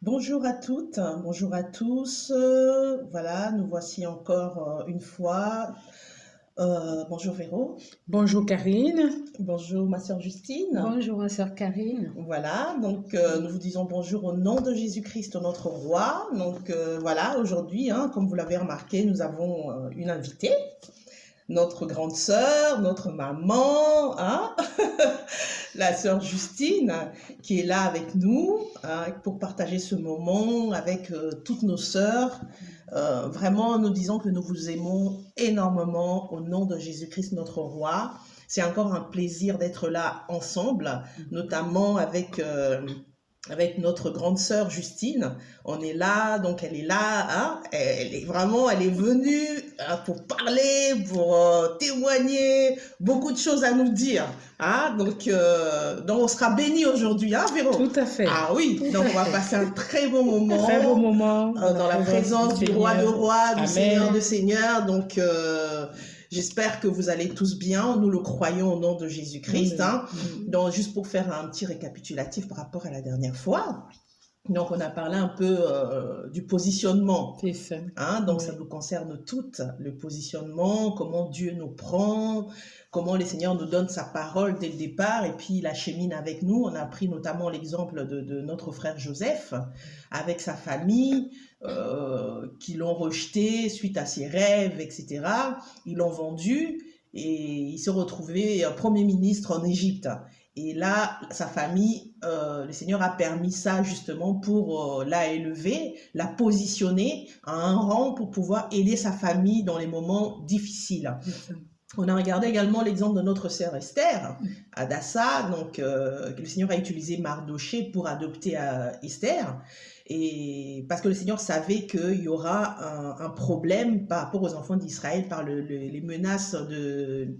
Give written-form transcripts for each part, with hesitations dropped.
Bonjour à toutes, bonjour à tous. Voilà, nous voici encore une fois. Bonjour Véro. Bonjour Karine. Bonjour ma sœur Justine. Bonjour ma sœur Karine. Voilà, donc nous vous disons bonjour au nom de Jésus-Christ, notre roi. Donc voilà, aujourd'hui, comme vous l'avez remarqué, nous avons une invitée, notre grande sœur, notre maman, la sœur Justine, qui est là avec nous pour partager ce moment avec toutes nos sœurs. Vraiment, nous disons que nous vous aimons énormément au nom de Jésus-Christ, notre roi. C'est encore un plaisir d'être là ensemble, notamment avec notre grande sœur Justine. On est là, donc elle est là, elle est venue pour parler, pour témoigner, beaucoup de choses à nous dire. Donc on sera bénis aujourd'hui, Véro? Tout à fait. Ah oui, donc on va passer un très bon moment. Très beau moment. Dans la présence du roi de rois, du Seigneur de seigneurs. Donc j'espère que vous allez tous bien, nous le croyons au nom de Jésus-Christ. Donc, juste pour faire un petit récapitulatif par rapport à la dernière fois. Donc, on a parlé un peu du positionnement. C'est ça. Donc, ça nous concerne toutes, le positionnement, comment Dieu nous prend, comment le Seigneur nous donne sa parole dès le départ, et puis il achemine avec nous. On a pris notamment l'exemple de notre frère Joseph, avec sa famille, qui l'ont rejeté suite à ses rêves, etc. Ils l'ont vendu, et il s'est retrouvé Premier ministre en Égypte. Et là, sa famille, le Seigneur a permis ça justement pour la élever, la positionner à un rang pour pouvoir aider sa famille dans les moments difficiles. On a regardé également l'exemple de notre sœur Esther, Adassa, donc le Seigneur a utilisé Mardoché pour adopter Esther, et parce que le Seigneur savait qu'il y aura un problème par rapport aux enfants d'Israël par les menaces de...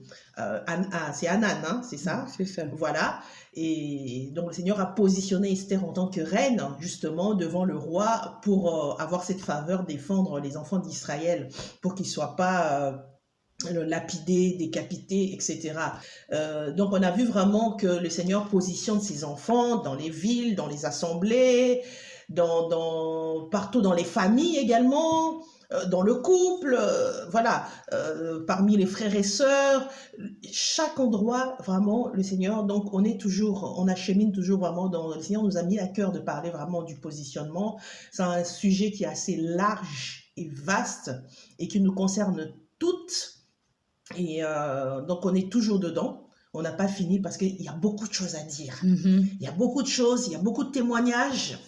c'est Hanan, c'est ça? C'est ça. Voilà, et donc le Seigneur a positionné Esther en tant que reine, justement, devant le roi pour avoir cette faveur, défendre les enfants d'Israël, pour qu'ils ne soient pas... lapidés, décapités, etc. Donc on a vu vraiment que le Seigneur positionne ses enfants dans les villes, dans les assemblées, partout dans les familles également, dans le couple, voilà, parmi les frères et sœurs, chaque endroit, vraiment, le Seigneur, donc on achemine toujours vraiment le Seigneur nous a mis à cœur de parler vraiment du positionnement. C'est un sujet qui est assez large et vaste et qui nous concerne toutes. Et donc, on est toujours dedans. On n'a pas fini parce qu'il y a beaucoup de choses à dire. Il y a beaucoup de choses, il y a beaucoup de témoignages.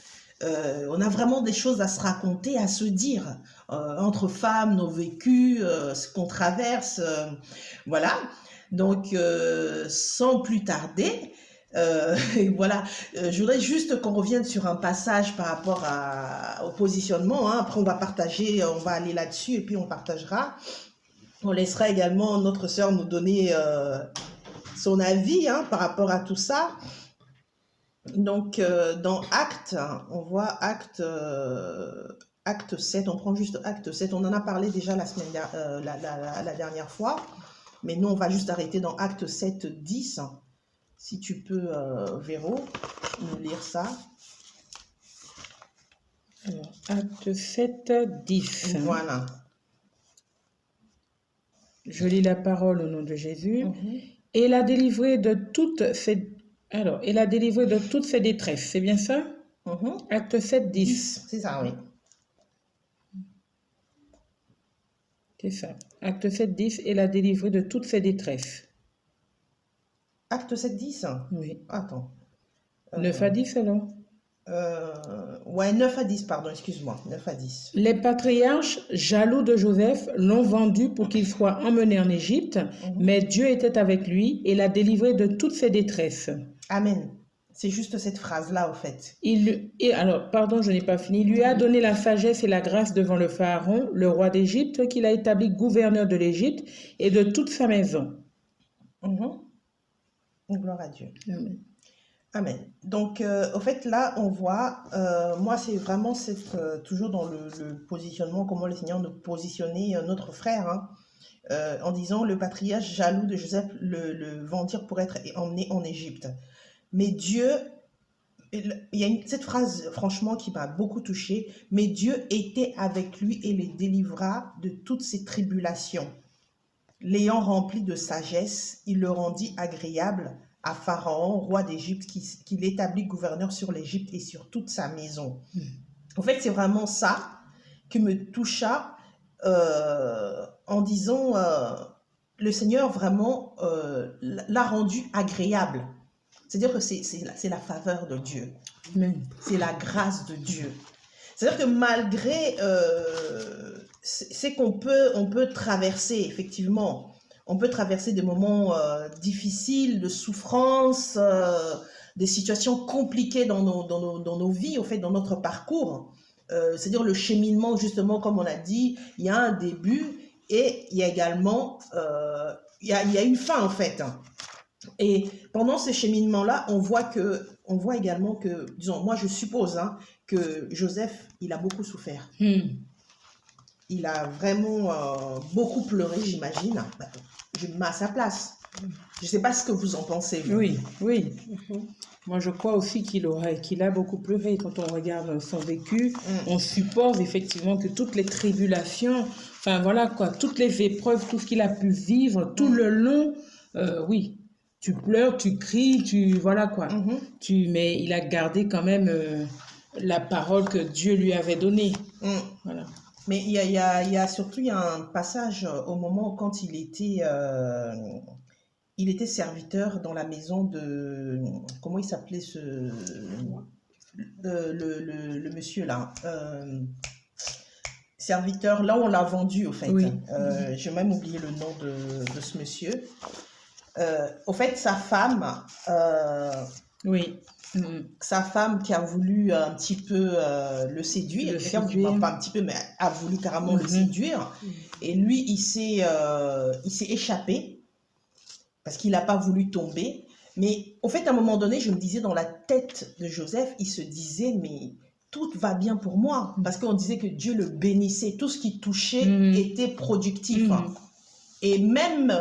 On a vraiment des choses à se raconter, à se dire. Entre femmes, nos vécus, ce qu'on traverse. Voilà. Donc, sans plus tarder... voilà, je voudrais juste qu'on revienne sur un passage par rapport au positionnement. Après, on va partager, on va aller là-dessus et puis on partagera. On laissera également notre sœur nous donner son avis par rapport à tout ça. Donc, dans Actes, on voit Acte 7, on prend juste Acte 7. On en a parlé déjà la dernière fois, mais nous, on va juste arrêter dans Acte 7, 10. Si tu peux, Véro, nous lire ça. Alors, Acte 7, 10. Voilà. Je lis la parole au nom de Jésus. Et il a délivré de toutes ses... Alors, il a délivré de toutes ses détresses, c'est bien ça? Acte 7, 10. C'est ça, oui. C'est ça. Acte 7, 10, il a délivré de toutes ses détresses. Acte 7, 10? Oui. Attends. 9 à 10 alors? Ouais, 9 à 10, pardon, excuse-moi. 9 à 10. Les patriarches, jaloux de Joseph, l'ont vendu pour qu'il soit emmené en Égypte, mais Dieu était avec lui et l'a délivré de toutes ses détresses. Amen. C'est juste cette phrase-là, au fait. Alors, pardon, je n'ai pas fini. Il lui a donné la sagesse et la grâce devant le Pharaon, le roi d'Égypte, qu'il a établi gouverneur de l'Égypte et de toute sa maison. Gloire à Dieu. Amen. Amen. Donc, au fait, là, on voit, moi, c'est vraiment toujours dans le positionnement, comment le Seigneur nous positionnait notre frère, en disant, le patriarche jaloux de Joseph le vendirent pour être emmené en Égypte. Mais Dieu il y a cette phrase, franchement, qui m'a beaucoup touchée. Mais Dieu était avec lui et le délivra de toutes ses tribulations. L'ayant rempli de sagesse, il le rendit agréable à Pharaon, roi d'Égypte, qui l'établit gouverneur sur l'Égypte et sur toute sa maison. En fait, c'est vraiment ça qui me toucha en disant le Seigneur vraiment l'a rendu agréable. C'est-à-dire que c'est la faveur de Dieu. C'est la grâce de Dieu. C'est-à-dire que malgré c'est qu'on peut traverser, effectivement, on peut traverser des moments difficiles, de souffrance, des situations compliquées dans nos vies, au fait, dans notre parcours. C'est-à-dire le cheminement, justement, comme on a dit, il y a un début et il y a également il y a une fin, en fait. Et pendant ce cheminement-là, on voit également que, disons, moi je suppose que Joseph, il a beaucoup souffert. Il a vraiment beaucoup pleuré, j'imagine. Je me mets à sa place. Je ne sais pas ce que vous en pensez. Vous. Oui. Moi, je crois aussi qu'il a beaucoup pleuré. Quand on regarde son vécu, on suppose effectivement que toutes les tribulations, enfin voilà quoi, toutes les épreuves, tout ce qu'il a pu vivre, tout le long, oui. Tu pleures, tu cries, voilà quoi. Mais il a gardé quand même la parole que Dieu lui avait donnée. Voilà. Mais il y a surtout un passage au moment quand il était serviteur dans la maison de... Comment il s'appelait le monsieur là serviteur, là où on l'a vendu au fait. Oui. J'ai même oublié le nom de ce monsieur. Au fait, sa femme... oui. Sa femme qui a voulu un petit peu le séduire, pas un petit peu, mais a voulu carrément le séduire. Et lui, il s'est échappé parce qu'il n'a pas voulu tomber. Mais au fait, à un moment donné, je me disais, dans la tête de Joseph, il se disait, mais tout va bien pour moi. Parce qu'on disait que Dieu le bénissait. Tout ce qui touchait était productif. Et même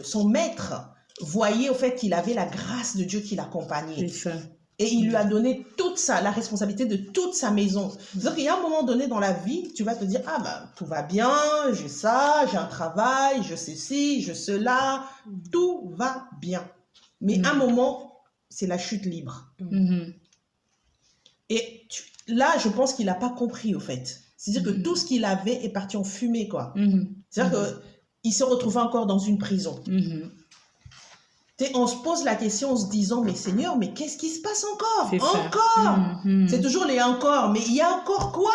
son maître voyait au fait qu'il avait la grâce de Dieu qui l'accompagnait. Et il lui a donné la responsabilité de toute sa maison. C'est-à-dire qu'il y a un moment donné dans la vie, tu vas te dire, tout va bien, j'ai ça, j'ai un travail, je ceci, je cela, tout va bien. Mais un moment, c'est la chute libre. Et là, je pense qu'il n'a pas compris au fait. C'est-à-dire que tout ce qu'il avait est parti en fumée, quoi. C'est-à-dire qu'il se retrouvait encore dans une prison. On se pose la question en se disant, mais Seigneur, mais qu'est-ce qui se passe encore? C'est toujours les encore, mais il y a encore quoi?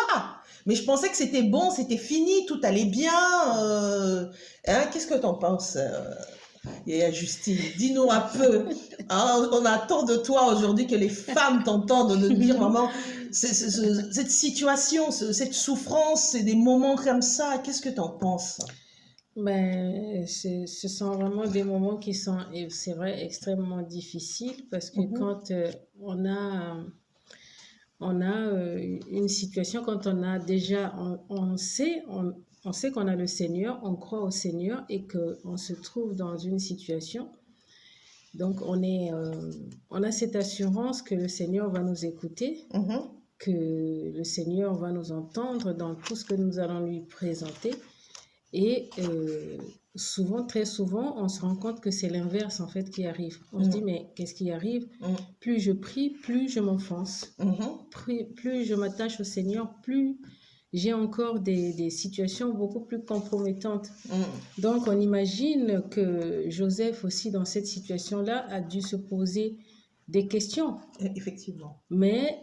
Mais je pensais que c'était bon, c'était fini, tout allait bien. Qu'est-ce que tu en penses Justine, dis-nous un peu. On attend de toi aujourd'hui que les femmes t'entendent, de dire vraiment, cette situation, cette souffrance, c'est des moments comme ça. Qu'est-ce que tu en penses? Ce sont vraiment des moments qui sont, c'est vrai, extrêmement difficiles parce que quand on a une situation, quand on a déjà, on sait qu'on a le Seigneur, on croit au Seigneur et qu'on se trouve dans une situation. Donc, on a cette assurance que le Seigneur va nous écouter, que le Seigneur va nous entendre dans tout ce que nous allons lui présenter. Et souvent, très souvent, on se rend compte que c'est l'inverse en fait qui arrive. On se dit, mais qu'est-ce qui arrive? Plus je prie, plus je m'enfonce. Plus je m'attache au Seigneur, plus j'ai encore des situations beaucoup plus compromettantes. Donc, on imagine que Joseph aussi, dans cette situation-là, a dû se poser des questions. Effectivement. Mais,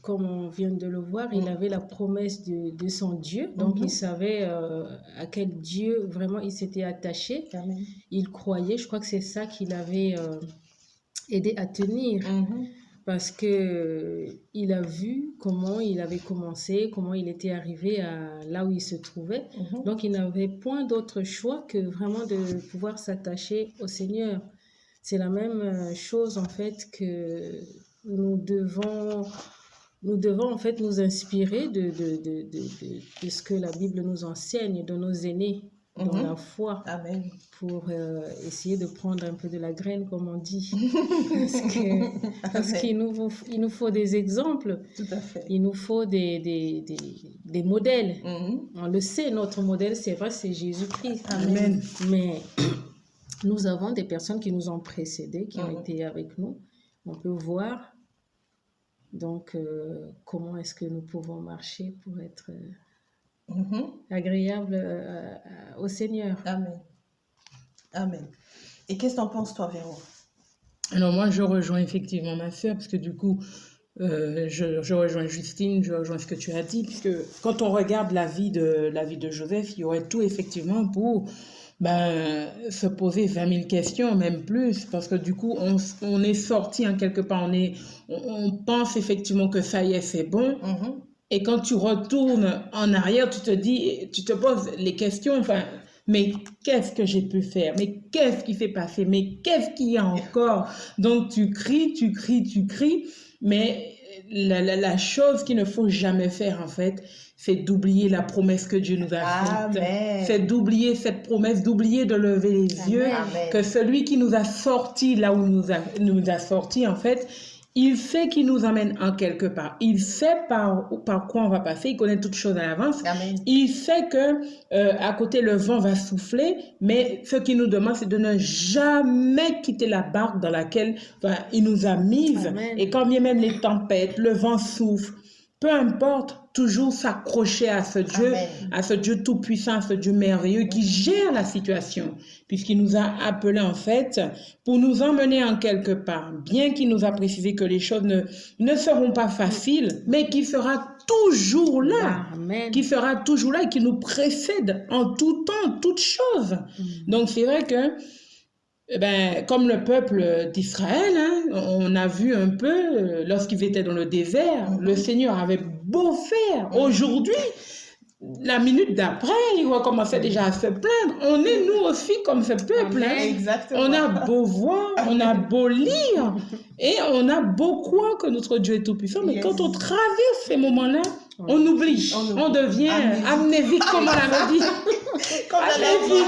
comme on vient de le voir, il avait la promesse de son Dieu. Donc, il savait à quel Dieu vraiment il s'était attaché. Amen. Il croyait. Je crois que c'est ça qui l'avait aidé à tenir. Parce qu'il a vu comment il avait commencé, comment il était arrivé à là où il se trouvait. Donc, il n'avait point d'autre choix que vraiment de pouvoir s'attacher au Seigneur. C'est la même chose, en fait, que nous devons en fait nous inspirer de ce que la Bible nous enseigne, de nos aînés. dans la foi Amen. pour essayer de prendre un peu de la graine, comme on dit. Parce Amen. qu'il nous faut des exemples, Tout à fait. il nous faut des modèles. Mhm. On le sait, notre modèle, c'est vrai, c'est Jésus-Christ. Amen. Mais nous avons des personnes qui nous ont précédés, qui ont Mhm. été avec nous. On peut voir donc comment est-ce que nous pouvons marcher pour être Mhm. agréables au Seigneur. Amen. Amen. Et qu'est-ce que t'en penses, toi, Véro? Alors moi, je rejoins effectivement ma sœur, parce que du coup, je rejoins Justine, je rejoins ce que tu as dit, puisque quand on regarde la vie de Joseph, il y aurait tout effectivement pour se poser 20 000 questions, même plus, parce que du coup, on est sorti en quelque part, on pense effectivement que ça y est, c'est bon. Mhm. Et quand tu retournes en arrière, tu te poses les questions, enfin, mais qu'est-ce que j'ai pu faire? Mais qu'est-ce qui s'est passé? Mais qu'est-ce qu'il y a encore? Donc tu cries, mais la chose qu'il ne faut jamais faire, en fait, c'est d'oublier la promesse que Dieu nous a faite. Amen. C'est d'oublier cette promesse, d'oublier de lever les Amen. yeux, Amen. que celui qui nous a sortis là où nous a sortis, en fait, il sait qu'il nous emmène en quelque part. Il sait par quoi on va passer. Il connaît toutes choses à l'avance. Amen. Il sait que à côté, le vent va souffler, mais ce qu'il nous demande, c'est de ne jamais quitter la barque dans laquelle il nous a mises. Amen. Et quand bien même les tempêtes, le vent souffle, peu importe, toujours s'accrocher à ce Dieu, Amen. à ce Dieu tout-puissant, à ce Dieu merveilleux qui gère la situation, puisqu'il nous a appelés en fait pour nous emmener en quelque part, bien qu'il nous a précisé que les choses ne seront pas faciles, mais qu'il sera toujours là, Amen. qui sera toujours là et qui nous précède en tout temps, toutes choses. Donc c'est vrai que comme le peuple d'Israël, hein, on a vu un peu, lorsqu'ils étaient dans le désert, le Seigneur avait beau faire. Aujourd'hui, la minute d'après, il recommençait déjà à se plaindre. On est nous aussi comme ce peuple. Amen. Hein. Exactement. On a beau voir, on a beau lire, et on a beau croire que notre Dieu est tout-puissant, mais Yes. quand on traverse ces moments-là, on oublie, on devient Amnésique. amnésique, comme on l'avait dit. Comme elle a dit.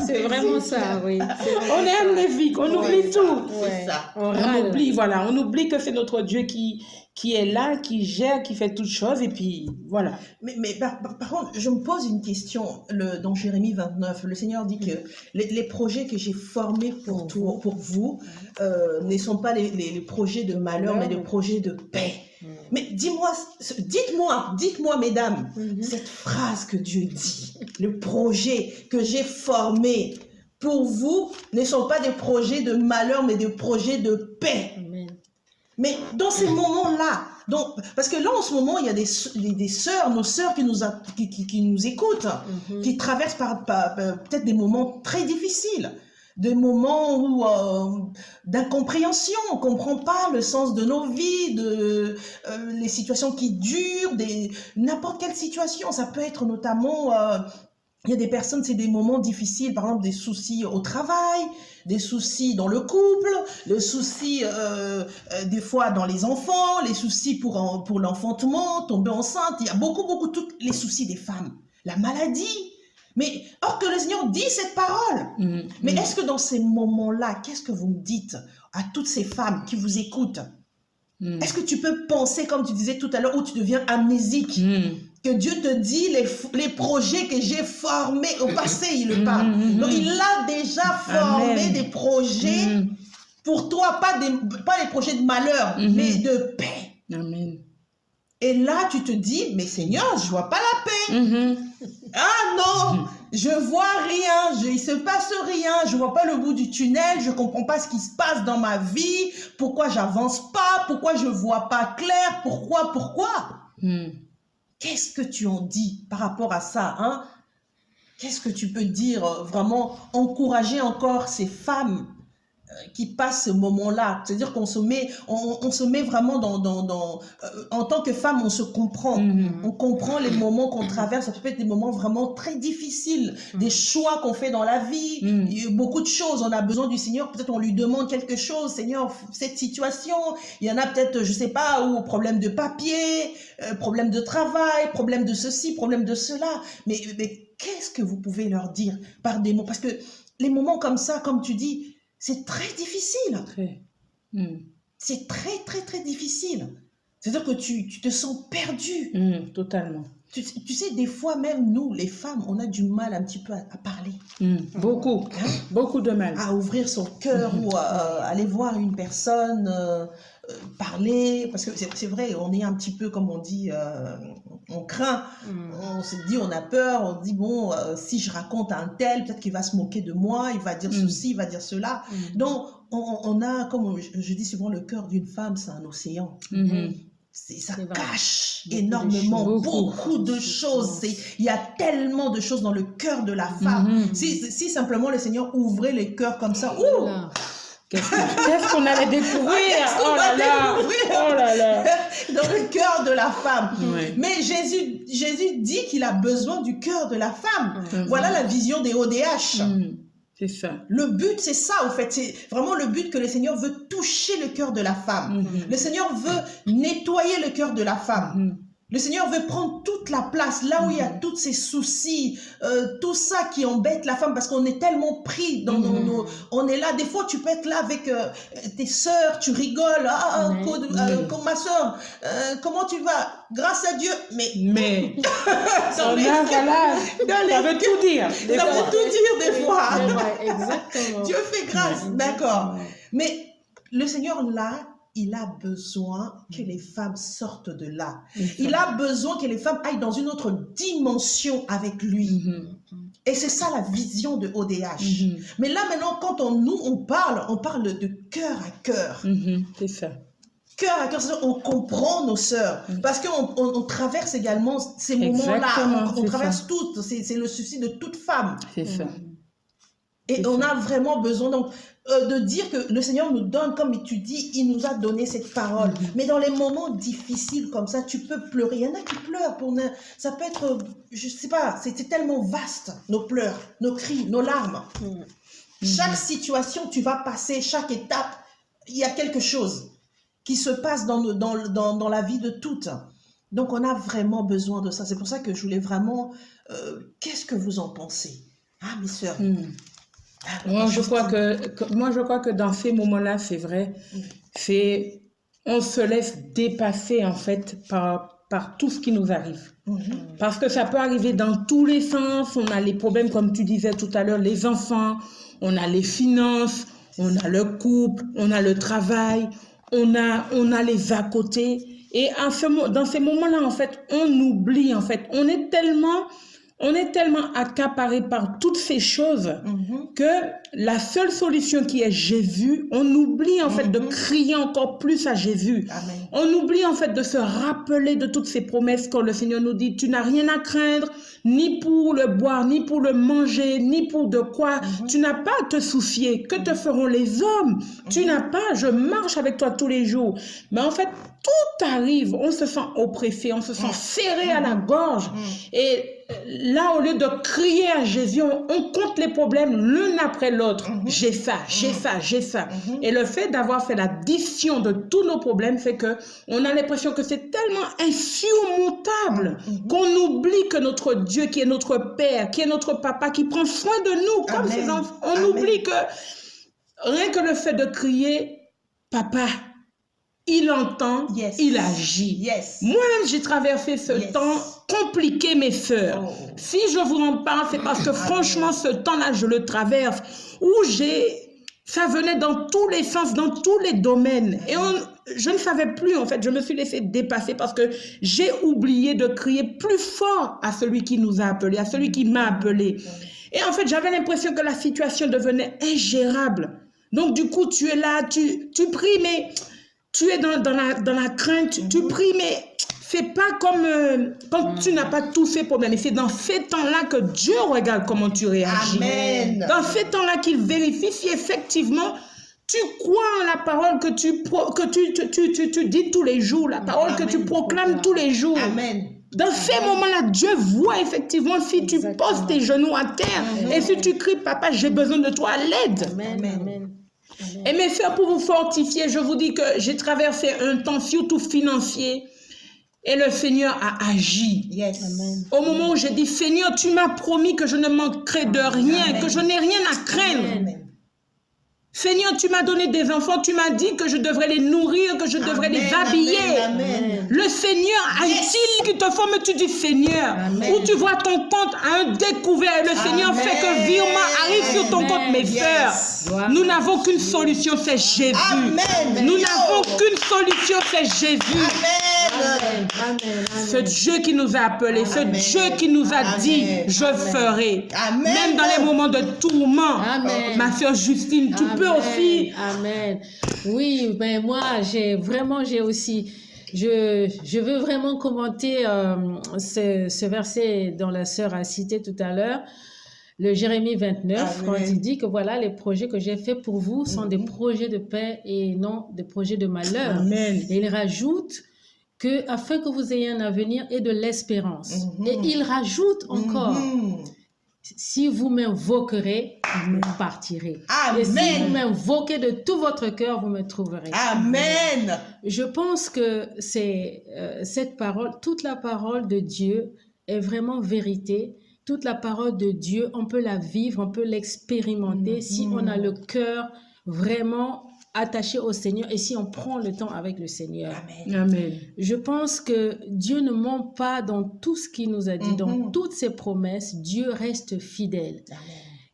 C'est vraiment ça, oui. C'est vraiment On est ça. amnésique, on Ouais, oublie tout. Ouais. C'est ça. On On râle. oublie, voilà, on oublie que c'est notre Dieu qui est là, qui gère, qui fait toutes choses, et puis voilà. Mais par contre, je me pose une question. Dans Jérémie 29, le Seigneur dit que les projets que j'ai formés pour vous ne sont pas les projets de malheur, mais des projets de paix. Mais dites-moi, mesdames, cette phrase que Dieu dit, le projet que j'ai formé pour vous ne sont pas des projets de malheur, mais des projets de paix. Amen. Mais dans ces moments-là, parce que là, en ce moment, il y a des sœurs, nos sœurs qui nous écoutent, qui traversent peut-être des moments très difficiles, des moments où d'incompréhension, on ne comprend pas le sens de nos vies, les situations qui durent, n'importe quelle situation. Ça peut être notamment... il y a des personnes, c'est des moments difficiles, par exemple des soucis au travail, des soucis dans le couple, les soucis des fois dans les enfants, les soucis pour l'enfantement, tomber enceinte. Il y a beaucoup, tous les soucis des femmes. La maladie. Mais or que le Seigneur dit cette parole. Mais est-ce que dans ces moments-là, qu'est-ce que vous me dites à toutes ces femmes qui vous écoutent? Est-ce que tu peux penser, comme tu disais tout à l'heure, où tu deviens amnésique? Que Dieu te dit les projets que j'ai formés au passé, il le parle. Donc il a déjà formé Amen. des projets pour toi, pas les projets de malheur, mais de paix. Amen. Et là, tu te dis, mais Seigneur, je vois pas la paix. Ah non, je vois rien, il se passe rien, je vois pas le bout du tunnel, je comprends pas ce qui se passe dans ma vie, pourquoi j'avance pas, pourquoi je vois pas clair, pourquoi? Qu'est-ce que tu en dis par rapport à ça, hein? Qu'est-ce que tu peux dire, vraiment encourager encore ces femmes qui passent ce moment-là? C'est-à-dire qu'on se met, on se met vraiment en tant que femme, on se comprend. On comprend les moments qu'on traverse. Ça peut être des moments vraiment très difficiles, des choix qu'on fait dans la vie. Il y a beaucoup de choses. On a besoin du Seigneur. Peut-être on lui demande quelque chose. Seigneur, cette situation, il y en a peut-être, je sais pas, ou problème de papier, problème de travail, problème de ceci, problème de cela. Mais qu'est-ce que vous pouvez leur dire par des mots? Parce que les moments comme ça, comme tu dis, c'est très difficile. Très. C'est très, très, très difficile. C'est-à-dire que tu te sens perdu. Totalement. Tu sais, des fois, même nous, les femmes, on a du mal un petit peu à parler. Beaucoup. Beaucoup de mal. À ouvrir son cœur ou à aller voir une personne, parler. Parce que c'est vrai, on est un petit peu, comme on dit, on craint. On se dit, on a peur. On dit, bon, si je raconte à un tel, peut-être qu'il va se moquer de moi. Il va dire ceci, il va dire cela. Donc, on a, comme je dis souvent, le cœur d'une femme, c'est un océan. Ça cache énormément, beaucoup de choses. Il y a tellement de choses dans le cœur de la femme. Si simplement le Seigneur ouvrait les cœurs comme ça, qu'est-ce qu'on allait découvrir? Oh là là. Dans le cœur de la femme. Mais Jésus dit qu'il a besoin du cœur de la femme. Voilà la vision des ODH. C'est ça. Le but, c'est ça, en fait. C'est vraiment le but que le Seigneur veut toucher le cœur de la femme. Le Seigneur veut nettoyer le cœur de la femme. Le Seigneur veut prendre toute la place, là où il y a tous ces soucis, tout ça qui embête la femme, parce qu'on est tellement pris dans on est là, des fois tu peux être là avec tes sœurs, tu rigoles, comme ma sœur, comment tu vas? Grâce à Dieu, mais ça veut tout dire. Ça veut tout dire des fois. Exactement. Dieu fait grâce, d'accord. Mais le Seigneur, là, il a besoin que les femmes sortent de là. Il a besoin que les femmes aillent dans une autre dimension avec lui. Et c'est ça la vision de ODH. Mais là maintenant, quand on parle de cœur à cœur. C'est ça. Cœur à cœur, on comprend nos sœurs. Parce qu'on traverse également ces moments-là. On traverse toutes. C'est le souci de toute femme. C'est ça. Et on a vraiment besoin donc, de dire que le Seigneur nous donne, comme tu dis, il nous a donné cette parole. Mais dans les moments difficiles comme ça, tu peux pleurer. Il y en a qui pleurent. Ça peut être, je ne sais pas, c'est tellement vaste, nos pleurs, nos cris, nos larmes. Chaque situation, tu vas passer, chaque étape, il y a quelque chose qui se passe dans la vie de toutes. Donc, on a vraiment besoin de ça. C'est pour ça que je voulais vraiment... qu'est-ce que vous en pensez? Ah, mes sœurs. Moi, je crois que dans ces moments-là, c'est vrai, on se laisse dépasser, en fait, par tout ce qui nous arrive. Parce que ça peut arriver dans tous les sens. On a les problèmes, comme tu disais tout à l'heure, les enfants, on a les finances, on a le couple, on a le travail, on a les à côté. Et dans ces moments-là, en fait, on oublie, en fait, on est tellement accaparé par toutes ces choses que la seule solution qui est Jésus, on oublie en fait de crier encore plus à Jésus. Amen. On oublie en fait de se rappeler de toutes ces promesses quand le Seigneur nous dit, tu n'as rien à craindre, ni pour le boire, ni pour le manger, ni pour de quoi. Tu n'as pas à te soucier. Que te feront les hommes? Tu n'as pas, je marche avec toi tous les jours. Mais en fait, tout arrive, on se sent oppressé, on se sent serré à la gorge. Et là, au lieu de crier à Jésus, on compte les problèmes l'un après l'autre. J'ai ça. Et le fait d'avoir fait l'addition de tous nos problèmes fait que on a l'impression que c'est tellement insurmontable qu'on oublie que notre Dieu, qui est notre Père, qui est notre Papa, qui prend soin de nous comme ses enfants, on oublie que rien que le fait de crier « Papa », il entend, il agit. Moi-même, j'ai traversé ce temps compliqué, mes sœurs. Si je vous en parle, c'est parce que franchement, ce temps-là, je le traverse, où ça venait dans tous les sens, dans tous les domaines. Et je ne savais plus, en fait, je me suis laissée dépasser parce que j'ai oublié de crier plus fort à celui qui nous a appelés, à celui qui m'a appelé. Et en fait, j'avais l'impression que la situation devenait ingérable. Donc, du coup, tu es là, tu pries, mais... Tu es dans la crainte, tu pries, mais c'est pas comme quand tu n'as pas tous ces problèmes. Et c'est dans ces temps-là que Dieu regarde comment tu réagis. Amen. Dans ces temps-là qu'il vérifie si effectivement tu crois en la parole que tu dis tous les jours, la parole que tu proclames tous les jours. Amen. Dans ces moments-là, Dieu voit effectivement si tu poses tes genoux à terre et si tu cries, papa, j'ai besoin de toi à l'aide. Amen. Et mes frères, pour vous fortifier, je vous dis que j'ai traversé un temps surtout financier Et le Seigneur a agi. Yes. Amen. Au moment où j'ai dit, Seigneur, tu m'as promis que je ne manquerai de rien, Amen. que je n'ai rien à craindre. Amen. Seigneur, tu m'as donné des enfants, tu m'as dit que je devrais les nourrir, que je devrais les Amen, habiller. Amen. Le Seigneur a-t-il qu'il te faut, mais tu dis Seigneur, Amen. où tu vois ton compte à un découvert, le Seigneur Amen. fait que virement arrive sur ton Amen. compte, mes Yes. sœurs. Gloire Nous à n'avons qu'une Dieu. solution, c'est Jésus. Amen. Nous n'avons qu'une solution, c'est Jésus. Amen. Amen. Ce Dieu qui nous a appelés, ce Amen. Dieu qui nous a Amen. dit, je Amen. ferai. Amen. Même dans les moments de tourment, Amen. ma sœur Justine, tu peux Amen. aussi. Amen. Oui, ben moi, j'ai aussi, je veux vraiment commenter ce verset dont la sœur a cité tout à l'heure, le Jérémie 29, Amen. quand il dit que voilà, les projets que j'ai faits pour vous sont des projets de paix et non des projets de malheur. Amen. Et il rajoute que afin que vous ayez un avenir et de l'espérance. Mhm. Et il rajoute encore, Mhm. si vous m'invoquerez, vous partirez. Et si vous Amen. m'invoquez de tout votre cœur, vous me trouverez. Amen. Je pense que c'est cette parole, toute la parole de Dieu est vraiment vérité. Toute la parole de Dieu, on peut la vivre, on peut l'expérimenter si on a le cœur vraiment attaché au Seigneur et si on prend le temps avec le Seigneur. Amen. Amen. Je pense que Dieu ne ment pas dans tout ce qu'il nous a dit, dans Mhm. toutes ses promesses. Dieu reste fidèle. Amen.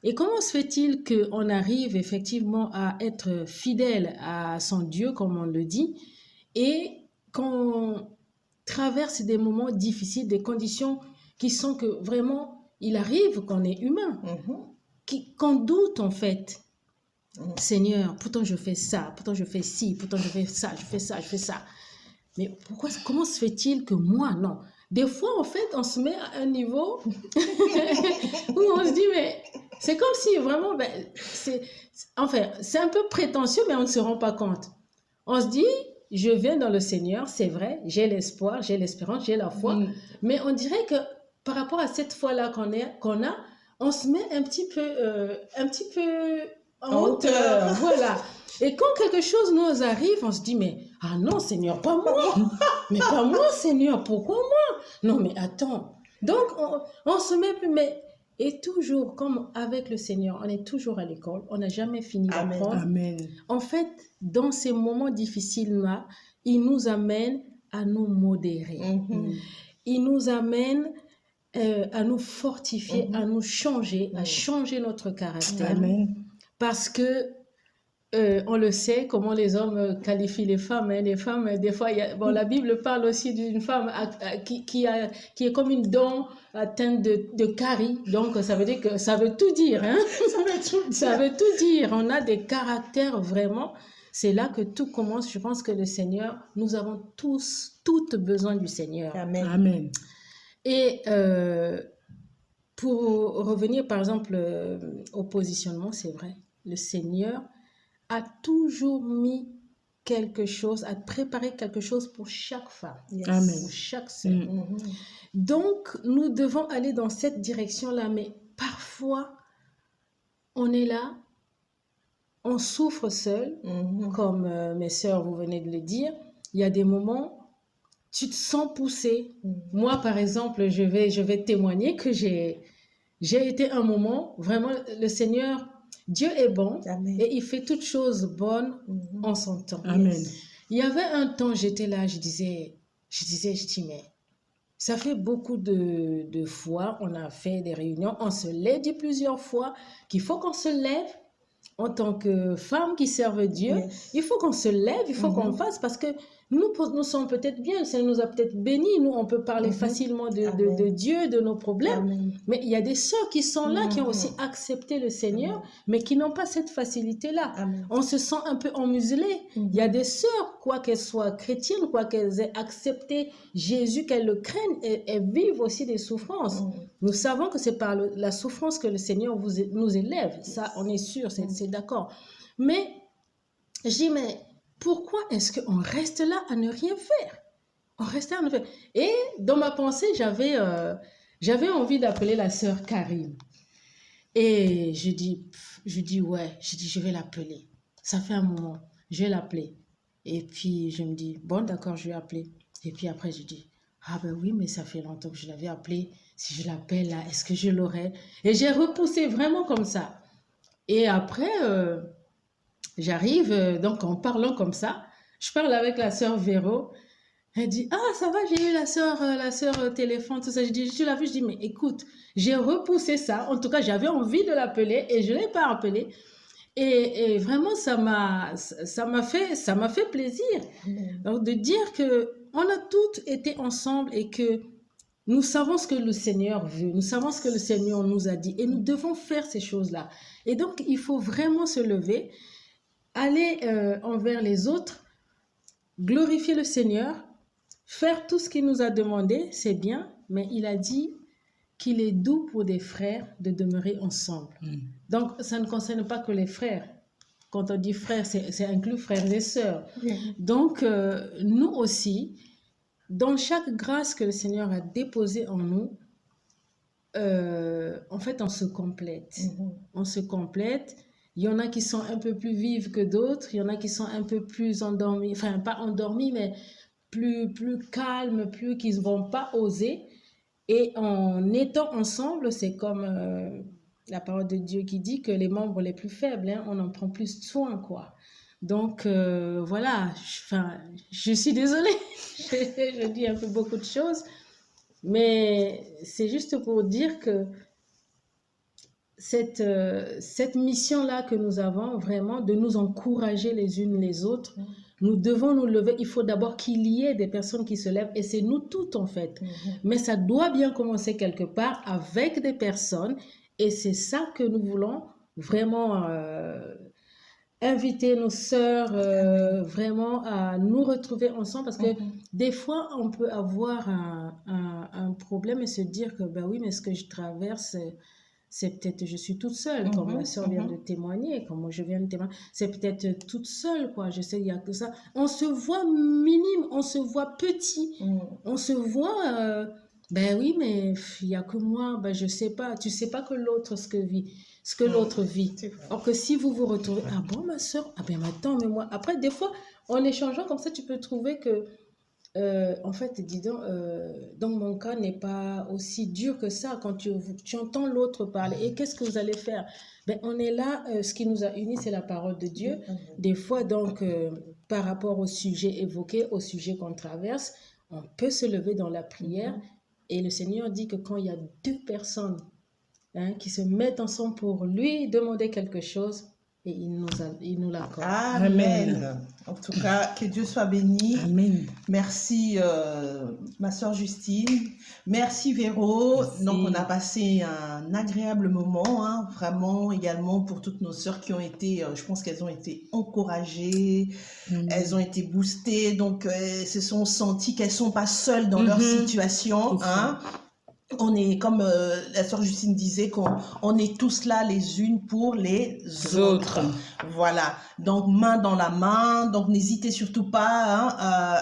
Et comment se fait-il qu'on arrive effectivement à être fidèle à son Dieu, comme on le dit, et qu'on traverse des moments difficiles, des conditions qui sont que vraiment, il arrive qu'on est humain, Mhm. qu'on doute en fait. Mhm. Seigneur, pourtant je fais ça, pourtant je fais ci, pourtant je fais ça, je fais ça, je fais ça. Mais comment se fait-il que moi, non? Des fois, en fait, on se met à un niveau où on se dit, mais c'est comme si vraiment, ben, enfin, c'est un peu prétentieux, mais on ne se rend pas compte. On se dit, je viens dans le Seigneur, c'est vrai, j'ai l'espoir, j'ai l'espérance, j'ai la foi, mais on dirait que par rapport à cette foi-là qu'on a, on se met un petit peu en hauteur. Voilà. Et quand quelque chose nous arrive, on se dit, mais ah non, Seigneur, pas moi. Mais pas moi, Seigneur, pourquoi moi? Non, mais attends. Donc, on se met plus, mais... Et toujours, comme avec le Seigneur, on est toujours à l'école, on n'a jamais fini d'apprendre. Amen. En fait, dans ces moments difficiles-là, il nous amène à nous modérer. Mhm. Il nous amène à nous fortifier, à nous changer, à changer notre caractère. Amen. Parce que on le sait, comment les hommes qualifient les femmes. Hein. Les femmes, des fois, la Bible parle aussi d'une femme qui est comme une dent atteinte de carie. Donc, ça veut dire que ça veut tout dire. Hein. Ça veut tout dire. On a des caractères vraiment. C'est là que tout commence. Je pense que le Seigneur, nous avons toutes besoin du Seigneur. Amen. Amen. Et pour revenir, par exemple, au positionnement, c'est vrai. Le Seigneur a toujours mis quelque chose, a préparé quelque chose pour chaque femme, Yes. Amen. pour chaque sœur. Mhm. Donc, nous devons aller dans cette direction-là, mais parfois, on est là, on souffre seul, Mhm. comme mes sœurs, vous venez de le dire. Il y a des moments, tu te sens poussé. Moi, par exemple, je vais témoigner que j'ai été un moment, vraiment, le Seigneur, Dieu est bon Amen. et il fait toutes choses bonnes Mhm. en son temps. Amen. Il y avait un temps, j'étais là, je dis, mais ça fait beaucoup de fois, on a fait des réunions, on se l'a dit plusieurs fois qu'il faut qu'on se lève en tant que femme qui serve Dieu. Yes. Il faut qu'on se lève, il faut qu'on fasse parce que nous sommes peut-être bien, ça nous a peut-être bénis, nous on peut parler facilement de Dieu, de nos problèmes. Amen. Mais il y a des sœurs qui sont là, qui ont aussi accepté le Seigneur, mais qui n'ont pas cette facilité-là. Amen. On se sent un peu emmuselé. Il y a des sœurs, quoi qu'elles soient chrétiennes, quoi qu'elles aient accepté Jésus, qu'elles le craignent, elles vivent aussi des souffrances. Nous savons que c'est par la souffrance que le Seigneur nous élève. Ça, on est sûr, c'est d'accord. Mais, je dis, mais pourquoi est-ce qu'on reste là à ne rien faire? On reste là à ne faire. Et dans ma pensée, j'avais envie d'appeler la sœur Karine. Et je dis, ouais, je vais l'appeler. Ça fait un moment, je vais l'appeler. Et puis, je me dis, bon, d'accord, je vais appeler. Et puis après, je dis, Ah ben oui, mais ça fait longtemps que je l'avais appelé. Si je l'appelle là, est-ce que je l'aurai? Et j'ai repoussé vraiment comme ça. Et après, j'arrive, donc en parlant comme ça, je parle avec la sœur Véro. Elle dit, ah, ça va, j'ai eu la sœur au téléphone, tout ça. Je dis, tu l'as vu? Je dis, mais écoute, j'ai repoussé ça. En tout cas, j'avais envie de l'appeler et je ne l'ai pas appelé. Et vraiment, ça m'a fait plaisir. Donc, de dire que on a toutes été ensemble et que nous savons ce que le Seigneur veut, nous savons ce que le Seigneur nous a dit et nous devons faire ces choses-là. Et donc, il faut vraiment se lever, aller envers les autres, glorifier le Seigneur, faire tout ce qu'il nous a demandé, c'est bien, mais il a dit qu'il est doux pour des frères de demeurer ensemble. Donc, ça ne concerne pas que les frères. Quand on dit frères, c'est inclus frères et sœurs. Donc, nous aussi, dans chaque grâce que le Seigneur a déposée en nous, en fait, on se complète. On se complète. Il y en a qui sont un peu plus vives que d'autres. Il y en a qui sont un peu plus endormis. Enfin, pas endormis, mais plus calmes, qui ne vont pas oser. Et en étant ensemble, c'est comme la parole de Dieu qui dit que les membres les plus faibles, hein, on en prend plus soin, quoi. Donc, voilà, je suis désolée, je dis un peu beaucoup de choses, mais c'est juste pour dire que cette mission-là que nous avons, vraiment, de nous encourager les unes les autres, nous devons nous lever. Il faut d'abord qu'il y ait des personnes qui se lèvent, et c'est nous toutes, en fait. Mais ça doit bien commencer quelque part avec des personnes, et c'est ça que nous voulons vraiment inviter nos sœurs vraiment à nous retrouver ensemble, parce que des fois, on peut avoir un problème et se dire que, ben oui, mais ce que je traverse, c'est peut-être, je suis toute seule, comme ma soeur vient de témoigner, comme moi je viens de témoigner, c'est peut-être toute seule, quoi, je sais, il y a que ça. On se voit minime, on se voit petit, on se voit, ben oui, mais il n'y a que moi, ben je sais pas, tu sais pas que l'autre, ce que l'autre vit. Or que si vous vous retrouvez, ah bon, ma soeur, ah ben attends, mais moi, après, des fois, en échangeant comme ça, tu peux trouver que, en fait, dis donc, dans mon cas, n'est pas aussi dur que ça quand tu entends l'autre parler. Et qu'est-ce que vous allez faire? Ben, on est là, ce qui nous a unis, c'est la parole de Dieu. Des fois, donc, par rapport au sujet évoqué, au sujet qu'on traverse, on peut se lever dans la prière. Et le Seigneur dit que quand il y a deux personnes qui se mettent ensemble pour lui demander quelque chose, et il nous l'accorde. Amen. En tout cas, que Dieu soit béni. Amen. Merci, ma soeur Justine. Merci, Véro. Merci. Donc, on a passé un agréable moment, hein, vraiment, également pour toutes nos sœurs qui ont été, je pense qu'elles ont été encouragées, elles ont été boostées, donc elles se sont senties qu'elles ne sont pas seules dans leur situation. Hein. On est, comme la sœur Justine disait, on est tous là les unes pour les autres. Voilà, donc main dans la main, donc n'hésitez surtout pas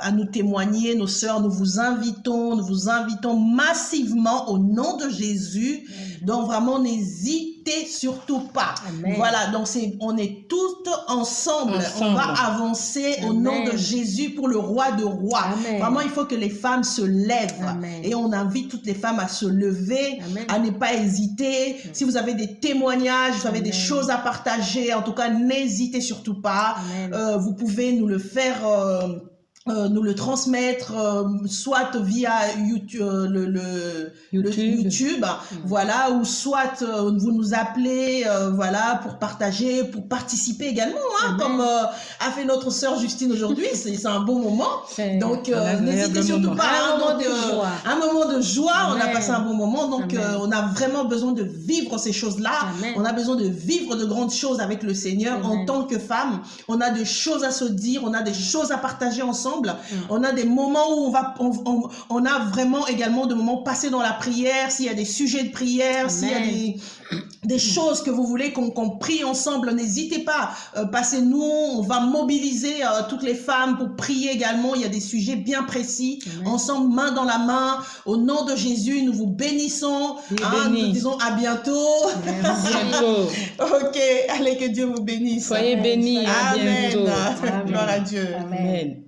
à nous témoigner, nos sœurs, nous vous invitons massivement au nom de Jésus. Donc vraiment, n'hésitez surtout pas. Amen. Voilà, donc on est toutes ensemble. On va avancer au nom de Jésus pour le roi de rois. Amen. Vraiment, il faut que les femmes se lèvent. Amen. Et on invite toutes les femmes à se lever, Amen. à ne pas hésiter. Si vous avez des témoignages, vous avez des choses à partager, en tout cas, n'hésitez surtout pas. Vous pouvez nous le faire... nous le transmettre soit via YouTube, YouTube, voilà, ou soit vous nous appelez, voilà, pour partager, pour participer également, hein, comme a fait notre sœur Justine aujourd'hui. C'est un bon moment. Donc n'hésitez surtout pas. Un moment de joie. On a passé un bon moment. Donc on a vraiment besoin de vivre ces choses-là. On a besoin de vivre de grandes choses avec le Seigneur. En tant que femme, on a des choses à se dire, on a des choses à partager ensemble. On a des moments où on a vraiment également des moments passés dans la prière. S'il y a des sujets de prière, s'il y a des choses que vous voulez qu'on prie ensemble, n'hésitez pas. Passez-nous, on va mobiliser toutes les femmes pour prier également. Il y a des sujets bien précis. Ensemble, main dans la main. Au nom de Jésus, nous vous bénissons. Nous disons à bientôt. Ok, allez, que Dieu vous bénisse. Soyez bénis. Amen. À bientôt. Gloire à Dieu. Amen.